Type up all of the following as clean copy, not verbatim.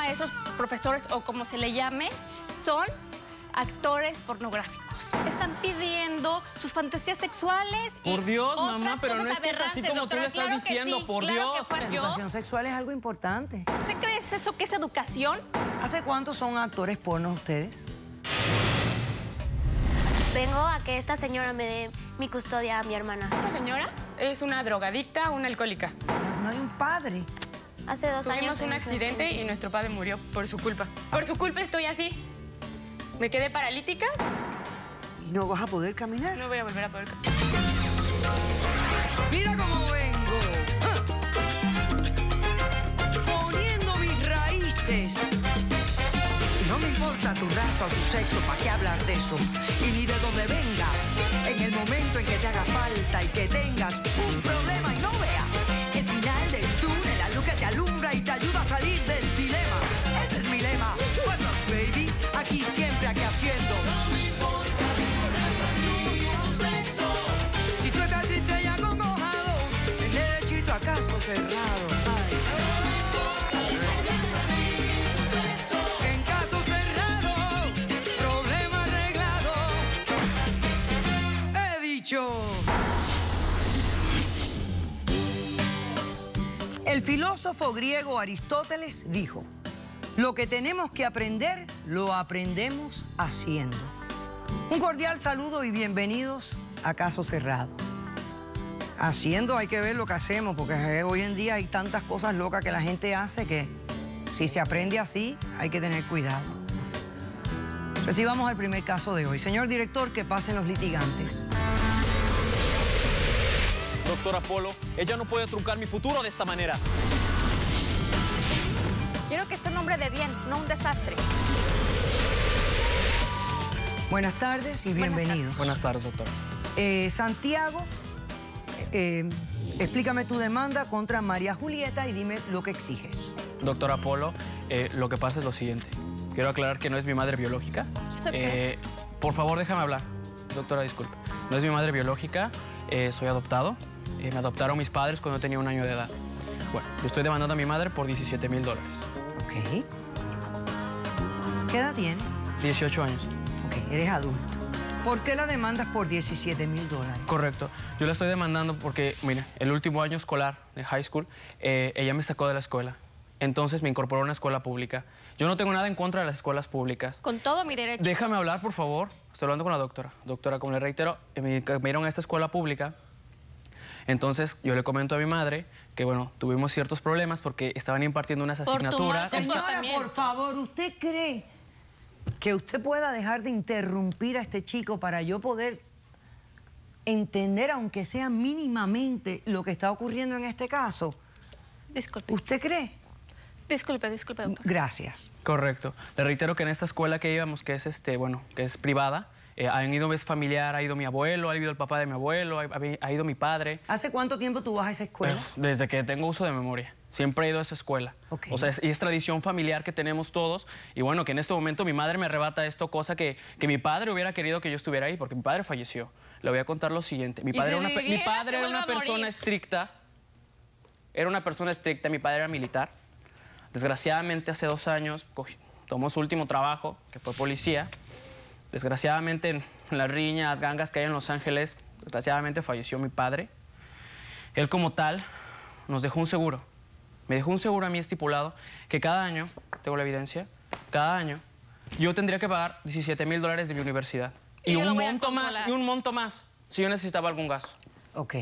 maestros, profesores o como se le llame, son actores pornográficos. Están pidiendo sus fantasías sexuales y por Dios, otras mamá, pero no cosas es que es así aberrantes, como doctora. tú le estás Claro que diciendo, sí, por claro Dios. que fue La yo. educación sexual es algo importante. ¿Usted cree eso que es educación? ¿Hace cuánto son actores porno ustedes? Vengo a que esta señora me dé mi custodia a mi hermana. Esta señora es una drogadicta, una alcohólica. No hay un padre. Hace 2 años... Tuvimos un accidente y nuestro padre murió por su culpa. Por su culpa estoy así. Me quedé paralítica. ¿Y no vas a poder caminar? No voy a volver a poder caminar. ¡Mira cómo vengo! Poniendo mis raíces. Y no me importa tu raza o tu sexo, ¿para qué hablar de eso? Y ni de dónde vengas. En el momento en que te haga falta y que tengas un problema y no veas el final del túnel, la luz que te alumbra y te ayuda a salir del dilema. Ese es mi lema. What's up, baby? Aquí siempre, aquí haciendo. No me importa tu raza ni tu sexo. Si tú estás triste y acongojado, en derechito a caso cerrado. Ay. En caso cerrado, problema arreglado. He dicho. El filósofo griego Aristóteles dijo: lo que tenemos que aprender, lo aprendemos haciendo. Un cordial saludo y bienvenidos a Caso Cerrado. Haciendo hay que ver lo que hacemos, porque hoy en día hay tantas cosas locas que la gente hace que si se aprende así, hay que tener cuidado. Recibamos el primer caso de hoy. Señor director, que pasen los litigantes. Doctor Apolo, ella no puede truncar mi futuro de esta manera. Quiero que esté un hombre de bien, no un desastre. Buenas tardes y bienvenidos. Buenas tardes, doctor. Santiago, explícame tu demanda contra María Julieta y dime lo que exiges. Doctor Apolo, lo que pasa es lo siguiente. Quiero aclarar que no es mi madre biológica. ¿Eso qué? Por favor, déjame hablar. Doctora, disculpe. No es mi madre biológica, soy adoptado. Me adoptaron mis padres cuando yo tenía 1 año de edad. Bueno, yo estoy demandando a mi madre por $17,000. Ok. ¿Qué edad tienes? 18 años. Ok, eres adulto. ¿Por qué la demandas por $17,000? Correcto. Yo la estoy demandando porque, mira, el último año escolar de high school, ella me sacó de la escuela. Entonces me incorporó a una escuela pública. Yo no tengo nada en contra de las escuelas públicas. Con todo mi derecho. Déjame hablar, por favor. Estoy hablando con la doctora. Doctora, como le reitero, me dieron a esta escuela pública. Entonces, yo le comento a mi madre que, bueno, tuvimos ciertos problemas porque estaban impartiendo unas asignaturas. Señora, por favor, ¿usted cree que usted pueda dejar de interrumpir a este chico para yo poder entender, aunque sea mínimamente, lo que está ocurriendo en este caso? Disculpe. ¿Usted cree? Disculpe, doctor. Gracias. Correcto. Le reitero que en esta escuela que íbamos, que es, que es privada, han ido, es familiar, ha ido mi abuelo, ha ido el papá de mi abuelo, ha ido mi padre. ¿Hace cuánto tiempo tú vas a esa escuela? Desde que tengo uso de memoria. Siempre he ido a esa escuela. Okay. O sea, es tradición familiar que tenemos todos. Y bueno, que en este momento mi madre me arrebata esto, cosa que mi padre hubiera querido que yo estuviera ahí, porque mi padre falleció. Le voy a contar lo siguiente. Mi padre era una persona estricta. Era una persona estricta. Mi padre era militar. Desgraciadamente, hace 2 años tomó su último trabajo, que fue policía. Desgraciadamente, en las riñas, gangas que hay en Los Ángeles, desgraciadamente falleció mi padre. Él como tal nos dejó un seguro. Me dejó un seguro a mí estipulado que cada año, tengo la evidencia, cada año yo tendría que pagar $17,000 de mi universidad. Y un monto más, si yo necesitaba algún gasto. Ok.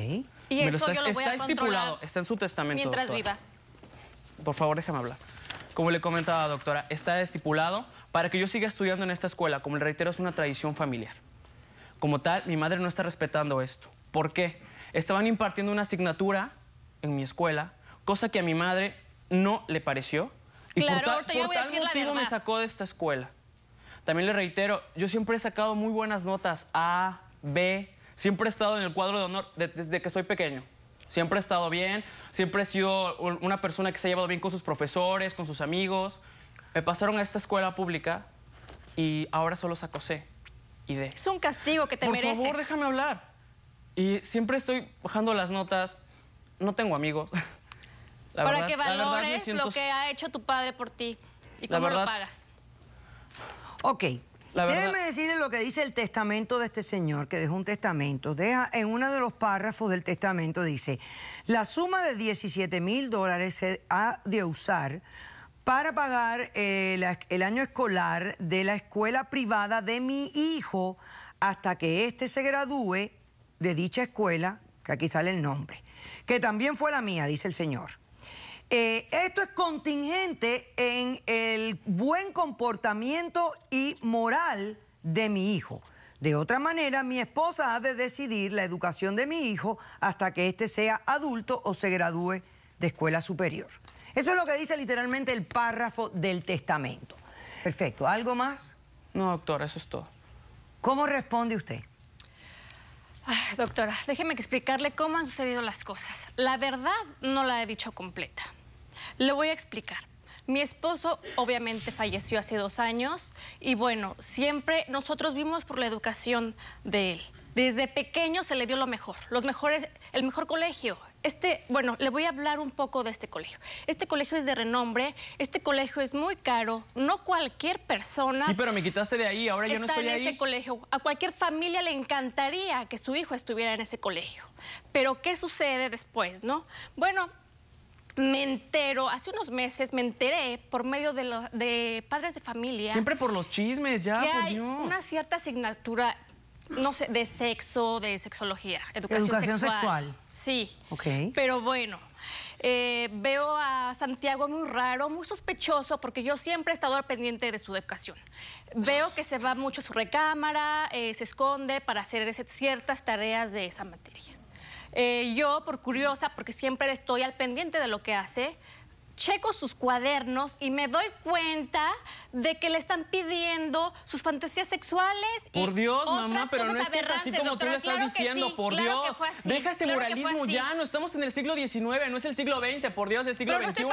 Y eso yo lo voy a Está estipulado, está en su testamento, mientras doctora. viva. Por favor, déjame hablar. Como le comentaba, doctora, está estipulado para que yo siga estudiando en esta escuela. Como le reitero, es una tradición familiar. Como tal, mi madre no está respetando esto. ¿Por qué? Estaban impartiendo una asignatura en mi escuela, cosa que a mi madre no le pareció. Y Claro, por tal motivo me sacó de esta escuela. También le reitero, yo siempre he sacado muy buenas notas, A, B. Siempre he estado en el cuadro de honor desde que soy pequeño. Siempre he estado bien, siempre he sido una persona que se ha llevado bien con sus profesores, con sus amigos. Me pasaron a esta escuela pública y ahora solo saco C y D. Es un castigo que te mereces. Por favor, déjame hablar. Y siempre estoy bajando las notas. No tengo amigos. Para que valores lo que ha hecho tu padre por ti. ¿Y cómo lo pagas? Ok. Déjeme decirle lo que dice el testamento de este señor, que dejó un testamento. En uno de los párrafos del testamento dice: la suma de $17,000 se ha de usar para pagar el año escolar de la escuela privada de mi hijo hasta que éste se gradúe de dicha escuela, que aquí sale el nombre, que también fue la mía, dice el señor. Esto es contingente en el buen comportamiento y moral de mi hijo. De otra manera, mi esposa ha de decidir la educación de mi hijo hasta que éste sea adulto o se gradúe de escuela superior. Eso es lo que dice literalmente el párrafo del testamento. Perfecto. ¿Algo más? No, doctora, eso es todo. ¿Cómo responde usted? Ay, doctora, déjeme explicarle cómo han sucedido las cosas. La verdad no la he dicho completa. Le voy a explicar. Mi esposo obviamente falleció hace 2 años y bueno, siempre nosotros vimos por la educación de él. Desde pequeño se le dio lo mejor, el mejor colegio. Bueno, le voy a hablar un poco de este colegio. Este colegio es de renombre, este colegio es muy caro, no cualquier persona... Sí, pero me quitaste de ahí, ahora yo no estoy ahí. Está en este colegio. A cualquier familia le encantaría que su hijo estuviera en ese colegio. Pero, ¿qué sucede después, no? Bueno, hace unos meses me enteré por medio de padres de familia... Siempre por los chismes, ya, que por hay Dios. una cierta asignatura... no sé, de sexo, de sexología, educación sexual. Sí. Ok. Pero bueno, veo a Santiago muy raro, muy sospechoso, porque yo siempre he estado al pendiente de su educación. Veo que se va mucho a su recámara, se esconde para hacer ciertas tareas de esa materia. Yo, por curiosa, porque siempre estoy al pendiente de lo que hace, checo sus cuadernos y me doy cuenta de que le están pidiendo sus fantasías sexuales y por Dios, otras mamá, pero no es que es así como doctora, tú le estás diciendo, sí, por claro Dios. Deja ese moralismo ya, no estamos en el siglo XIX, no es el siglo XX, por Dios, el siglo XXI.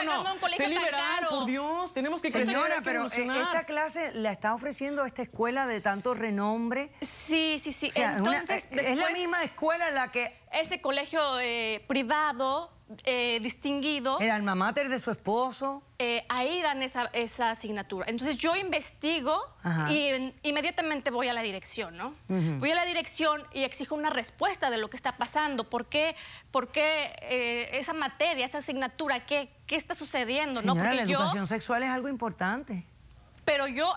Sé liberal, por Dios, tenemos que crecer. Señora, pero esta clase la está ofreciendo esta escuela de tanto renombre. Sí. O sea, entonces, es la misma escuela en la que... Ese colegio privado... distinguido. El alma mater de su esposo. Ahí dan esa asignatura. Entonces yo investigo y inmediatamente voy a la dirección, ¿no? Voy a la dirección y exijo una respuesta de lo que está pasando. ¿Por qué esa materia, esa asignatura, qué está sucediendo? Señora, ¿no? Porque la educación sexual es algo importante. Pero yo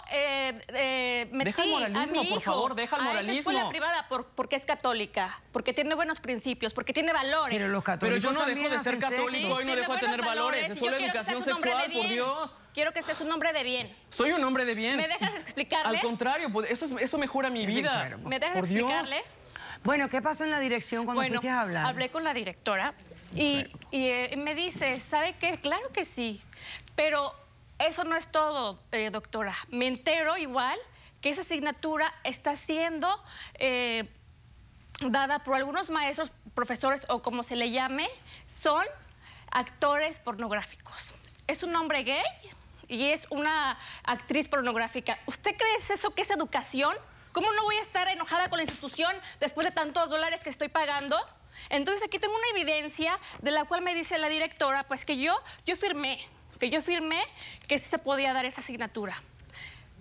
metí deja el moralismo, a mi hijo por favor, deja el moralismo. A esa escuela privada porque es católica, porque tiene buenos principios, porque tiene valores. Pero los católicos yo no también dejo de ser hacen católico sexo. y no dejo de tener valores. Es solo educación sexual, por Dios. Quiero que seas un hombre de bien. Soy un hombre de bien. ¿Me dejas explicarle? Al contrario, pues, eso mejora mi vida. ¿Me dejas por explicarle? Dios. Bueno, ¿qué pasó en la dirección cuando fuiste a hablar? Hablé con la directora y me dice, ¿sabe qué? Claro que sí, pero eso no es todo, doctora. Me entero igual que esa asignatura está siendo dada por algunos maestros, profesores o como se le llame, son actores pornográficos. Es un hombre gay y es una actriz pornográfica. ¿Usted cree eso que es educación? ¿Cómo no voy a estar enojada con la institución después de tantos dólares que estoy pagando? Entonces aquí tengo una evidencia de la cual me dice la directora, pues que yo firmé que sí se podía dar esa asignatura.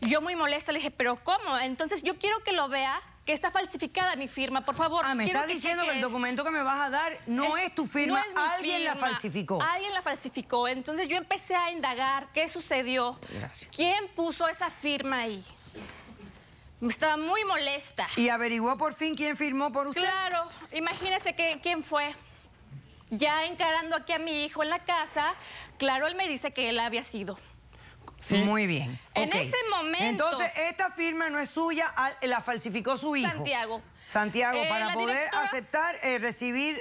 Yo muy molesta le dije, ¿pero cómo? Entonces yo quiero que lo vea, que está falsificada mi firma, por favor. Me estás diciendo que el documento que me vas a dar no es tu firma, no es mi alguien firma. la falsificó. Alguien la falsificó. Entonces yo empecé a indagar qué sucedió. Gracias. ¿Quién puso esa firma ahí? Estaba muy molesta. ¿Y averiguó por fin quién firmó por usted? Claro, imagínese quién fue. Ya encarando aquí a mi hijo en la casa, claro, él me dice que él había sido. Sí. Muy bien. En ese momento... Entonces, esta firma no es suya, la falsificó su hijo. Santiago, para poder aceptar, recibir...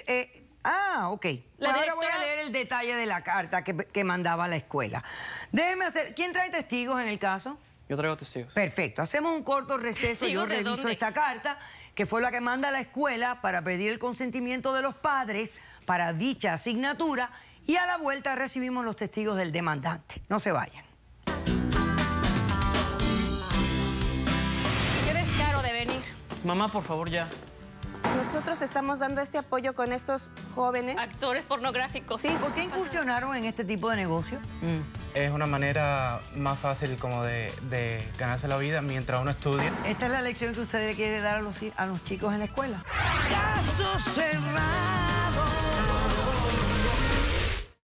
ok. Ahora voy a leer el detalle de la carta que mandaba a la escuela. Déjeme hacer... ¿Quién trae testigos en el caso? Yo traigo testigos. Perfecto. Hacemos un corto receso. Yo reviso esta carta, que fue la que manda a la escuela para pedir el consentimiento de los padres para dicha asignatura, y a la vuelta recibimos los testigos del demandante. No se vayan. Qué descaro de venir. Mamá, por favor, ya. Nosotros estamos dando este apoyo con estos jóvenes. Actores pornográficos. Sí. ¿Por qué incursionaron en este tipo de negocio? Es una manera más fácil como de ganarse la vida mientras uno estudia. Esta es la lección que usted le quiere dar a los chicos en la escuela. ¡Caso cerrado!